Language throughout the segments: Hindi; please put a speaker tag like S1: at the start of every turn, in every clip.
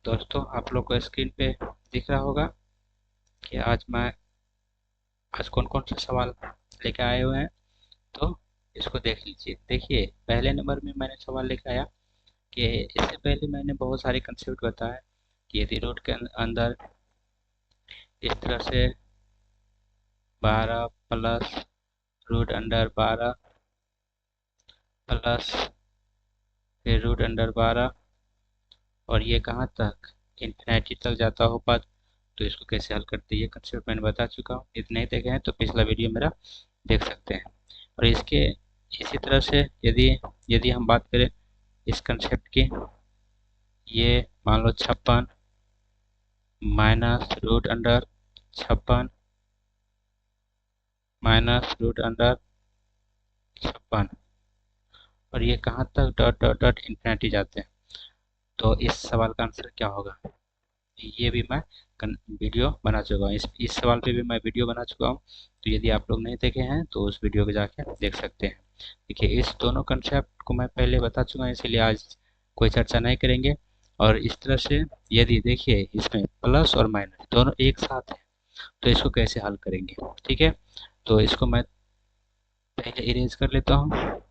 S1: दोस्तों, आप लोग को स्क्रीन पे दिख रहा होगा कि आज कौन कौन से सवाल लेके आए हुए हैं। तो इसको देख लीजिए। देखिए, पहले नंबर में मैंने सवाल लेके आया कि इससे पहले मैंने बहुत सारे कंसेप्ट बताए कि यदि रूट के अंदर इस तरह से 12 प्लस रूट अंडर 12 प्लस फिर रूट अंडर 12 और ये कहाँ तक इन्फिनिटी तक जाता हो पद, तो इसको कैसे हल करते हैं ये कंसेप्ट मैंने बता चुका हूँ। यदि नहीं देखे हैं तो पिछला वीडियो मेरा देख सकते हैं। और इसके इसी तरह से यदि यदि हम बात करें इस कंसेप्ट की, ये मान लो 56 minus root under 56 minus root under 56 और ये कहाँ तक डॉट डॉट डॉट इन्फिनिटी जाते हैं। तो इस सवाल का आंसर क्या होगा, ये भी मैं वीडियो बना चुका हूँ। इस सवाल पे भी मैं वीडियो बना चुका हूँ। तो यदि आप लोग नहीं देखे हैं तो उस वीडियो को जाके देख सकते हैं। देखिए, इस दोनों कंसेप्ट को मैं पहले बता चुका हूँ, इसीलिए आज कोई चर्चा नहीं करेंगे। और इस तरह से यदि देखिए इसमें प्लस और माइनस दोनों एक साथ है, तो इसको कैसे हल करेंगे। ठीक है, तो इसको मैं पहले इरेज कर लेता हूँ।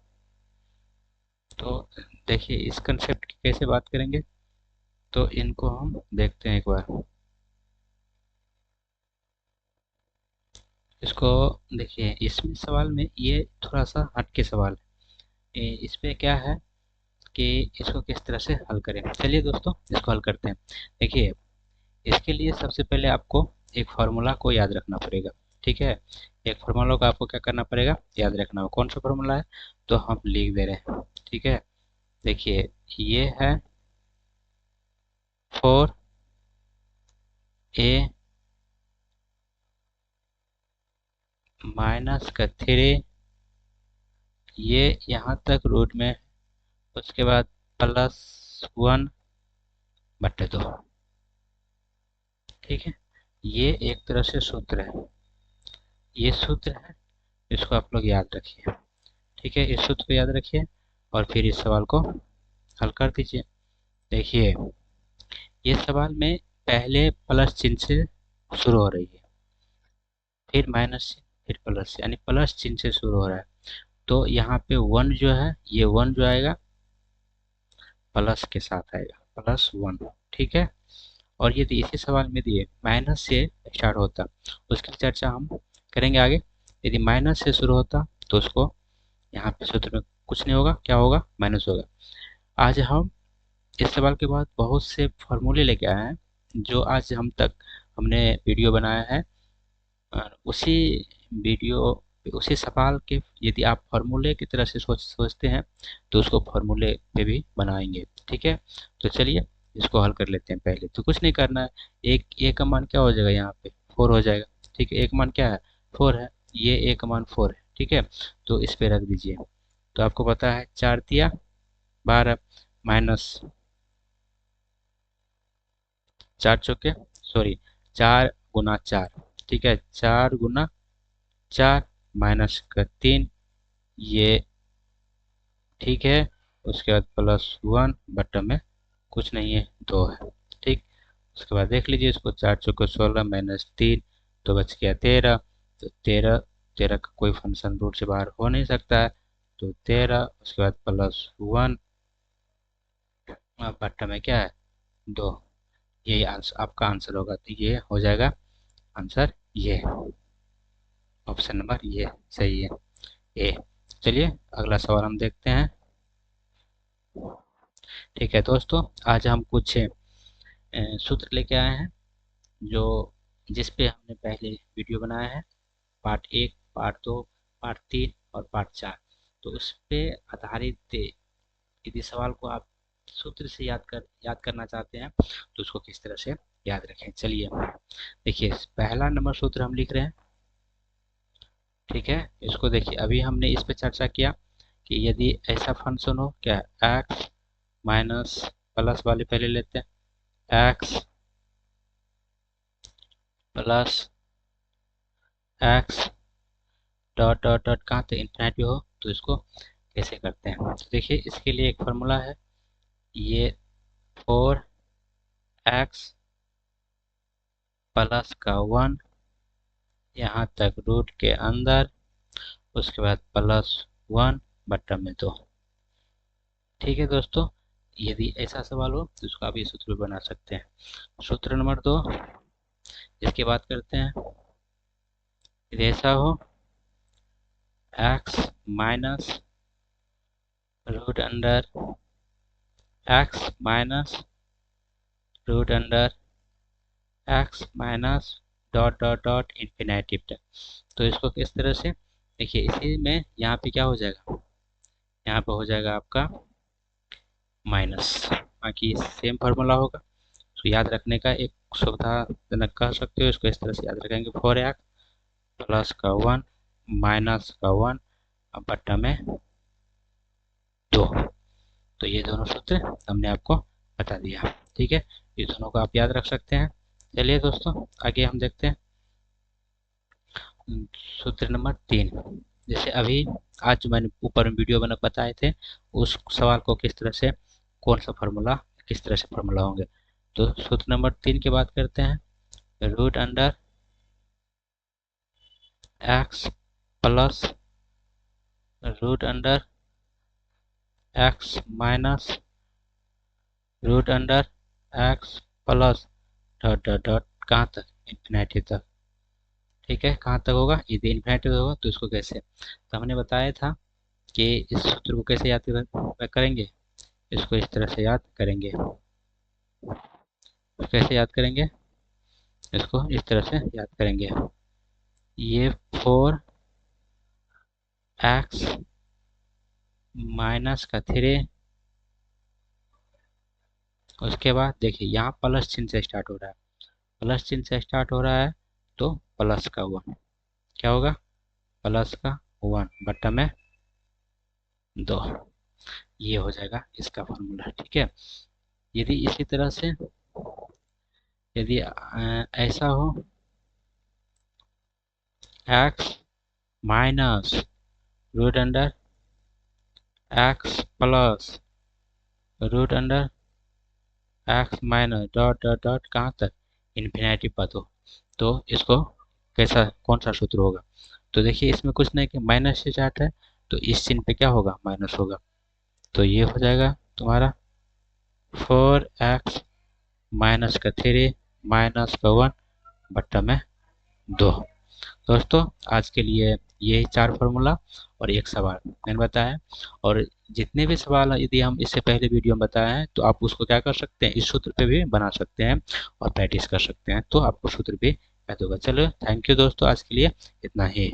S1: तो देखिए, इस कंसेप्ट की कैसे बात करेंगे, तो इनको हम देखते हैं एक बार। इसको देखिए, इसमें सवाल में ये थोड़ा सा हटके सवाल है। इस पे क्या है कि इसको किस तरह से हल करें। चलिए दोस्तों, इसको हल करते हैं। देखिए, इसके लिए सबसे पहले आपको एक फार्मूला को याद रखना पड़ेगा। ठीक है, एक फार्मूला को आपको क्या करना पड़ेगा, याद रखना होगा। कौन सा फार्मूला है, तो हम लिख दे रहे हैं। ठीक है, देखिए, ये है 4a माइनस का 3, ये यहाँ तक रूट में, उसके बाद +1/2। ठीक है, ये एक तरह से सूत्र है, ये सूत्र है, इसको आप लोग याद रखिए। ठीक है, इस सूत्र को याद रखिए और फिर इस सवाल को हल कर दीजिए। देखिए, ये सवाल में पहले प्लस चिन्ह से शुरू हो रही है, फिर माइनस से, फिर प्लस से, यानी प्लस चिन्ह से शुरू हो रहा है। तो यहाँ पे 1 जो है, ये 1 जो आएगा प्लस के साथ आएगा, +1। ठीक है, और यदि इसी सवाल में दिए माइनस से स्टार्ट होता, उसकी चर्चा हम करेंगे आगे। यदि माइनस से शुरू होता तो उसको यहाँ पे सूत्र में कुछ नहीं होगा, क्या होगा, माइनस होगा। आज हम इस सवाल के बाद बहुत से फॉर्मूले लेके आए हैं, जो आज हम तक हमने वीडियो बनाया है। और वीडियो उसी सवाल के यदि आप फार्मूले की तरह से सोचते हैं तो उसको फार्मूले पे भी बनाएंगे। ठीक है, तो चलिए इसको हल कर लेते हैं। पहले तो कुछ नहीं करना है, एक ए का मान क्या हो जाएगा, यहाँ पे 4 हो जाएगा। ठीक है, एक मान क्या है, 4 है, ये ए का मान 4 है। ठीक है, तो इस पे रख दीजिए। तो आपको पता है 4 तिया 12 माइनस 4 चौके, सॉरी 4 × 4। ठीक है, 4 × 4 माइनस का 3, ये ठीक है। उसके बाद +1 बटन में कुछ नहीं है, 2 है। ठीक, उसके बाद देख लीजिए इसको, 4 चौके 16 माइनस 3, तो बच गया 13। तो 13 13 का कोई फंक्शन रूट से बाहर हो नहीं सकता है, तो 13, उसके बाद +1 बटन में क्या है, 2। यही आंसर आपका आंसर होगा, तो ये हो जाएगा आंसर, ये ऑप्शन नंबर ये सही है, ए। चलिए अगला सवाल हम देखते हैं। ठीक है दोस्तों, आज हम कुछ सूत्र लेके आए हैं, जो जिस पे हमने पहले वीडियो बनाया है, पार्ट 1, पार्ट 2, पार्ट 3 और पार्ट 4। तो उस पे आधारित यदि सवाल को आप सूत्र से याद करना चाहते हैं तो उसको किस तरह से याद रखें। चलिए देखिए, पहला नंबर सूत्र हम लिख रहे हैं। ठीक है, इसको देखिए, अभी हमने इस पे चर्चा किया कि यदि ऐसा फंक्शन हो, क्या एक्स माइनस, प्लस वाले पहले लेते हैं, x plus x dot dot dot कहाँ तक इन्फिनिटी हो, तो इसको कैसे करते हैं। तो देखिए, इसके लिए एक फार्मूला है, ये 4 एक्स प्लस का 1 यहाँ तक रूट के अंदर, उसके बाद +1 बट्टा में 2। ठीक है दोस्तों, यदि ऐसा सवाल हो तो इसको आप ये सूत्र बना सकते हैं। सूत्र नंबर 2, इसकी बात करते हैं। यदि ऐसा हो x minus root under x minus root under x minus dot dot dot infinity तक, तो इसको किस तरह से देखिए, इसी में यहाँ पे क्या हो जाएगा, यहाँ पे हो जाएगा आपका माइनस, बाकी सेम फार्मूला होगा। तो याद रखने का एक सुविधाजनक कह सकते हो, इसको इस तरह से याद रखेंगे, 4x प्लस का 1 माइनस का 1 बट्टा में 2। तो ये दोनों सूत्र हमने आपको बता दिया। ठीक है, ये दोनों को आप याद रख सकते हैं। चलिए दोस्तों, आगे हम देखते हैं सूत्र नंबर 3। जैसे अभी आज जो मैंने ऊपर में वीडियो बना बताए थे, उस सवाल को किस तरह से, कौन सा फार्मूला, किस तरह से फार्मूला होंगे। तो सूत्र नंबर 3 की बात करते हैं। Root under x plus root under x minus root under x plus dot dot dot कहाँ तक, इन्फिनिटी तक। ठीक है, कहाँ तक होगा, यदि इन्फिनिटी होगा तो इसको कैसे, तो हमने बताया था कि इस सूत्र को कैसे याद करेंगे, इसको इस तरह से याद करेंगे। कैसे याद करेंगे, इसको इस तरह से याद करेंगे। ये 4x माइनस का 3, उसके बाद देखिए यहाँ प्लस चिन्ह से स्टार्ट हो रहा है, प्लस चिन्ह से स्टार्ट हो रहा है तो प्लस का 1 क्या होगा, प्लस का 1 बट्टा में 2। ये हो जाएगा इसका फॉर्मूला। ठीक है, यदि इसी तरह से यदि ऐसा हो x minus root under x plus root under x minus dot dot dot कहाँ तक, इन्फिनिटी पर हो, तो इसको कैसा, कौन सा सूत्र होगा। तो देखिए इसमें कुछ नहीं कि माइनस से स्टार्ट है, तो इस चिन्ह पे क्या होगा, माइनस होगा। तो ये हो जाएगा तुम्हारा 4x माइनस का 3 माइनस का 1 बट्टा में 2। दोस्तों आज के लिए यही 4 फार्मूला और एक सवाल मैंने बताया, और जितने भी सवाल यदि हम इससे पहले वीडियो में बताए हैं तो आप उसको क्या कर सकते हैं, इस सूत्र पे भी बना सकते हैं और प्रैक्टिस कर सकते हैं, तो आपको सूत्र भी याद होगा। चलो थैंक यू दोस्तों, आज के लिए इतना ही।